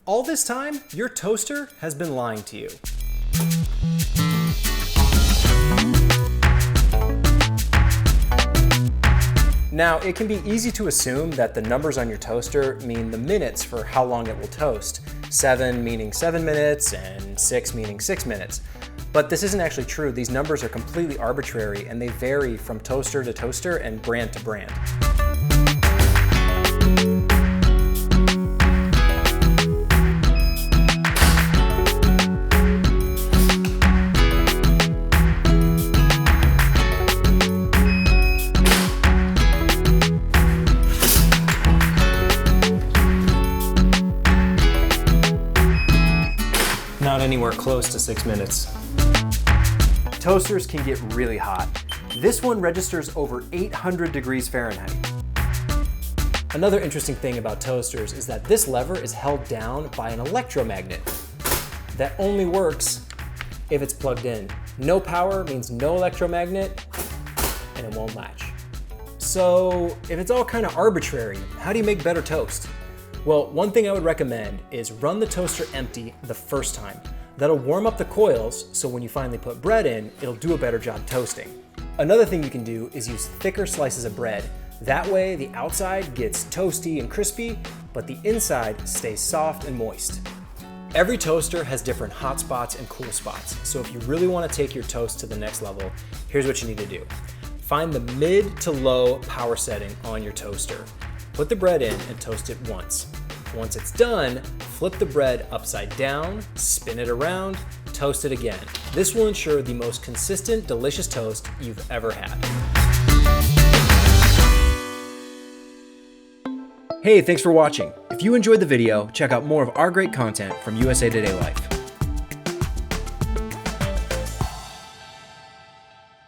All this time, your toaster has been lying to you. Now, it can be easy to assume that the numbers on your toaster mean the minutes for how long it will toast. 7 meaning 7 minutes and 6 meaning 6 minutes. But this isn't actually true. These numbers are completely arbitrary and they vary from toaster to toaster and brand to brand. Not anywhere close to 6 minutes. Toasters can get really hot. This one registers over 800 degrees Fahrenheit. Another interesting thing about toasters is that this lever is held down by an electromagnet that only works if it's plugged in. No power means no electromagnet, and it won't latch. So if it's all kind of arbitrary, how do you make better toast? Well, one thing I would recommend is run the toaster empty the first time. That'll warm up the coils, so when you finally put bread in, it'll do a better job toasting. Another thing you can do is use thicker slices of bread. That way, the outside gets toasty and crispy, but the inside stays soft and moist. Every toaster has different hot spots and cool spots, so if you really want to take your toast to the next level, here's what you need to do. Find the mid to low power setting on your toaster. Put the bread in and toast it once. Once it's done, flip the bread upside down, spin it around, toast it again. This will ensure the most consistent, delicious toast you've ever had. Hey, thanks for watching. If you enjoyed the video, check out more of our great content from USA Today Life.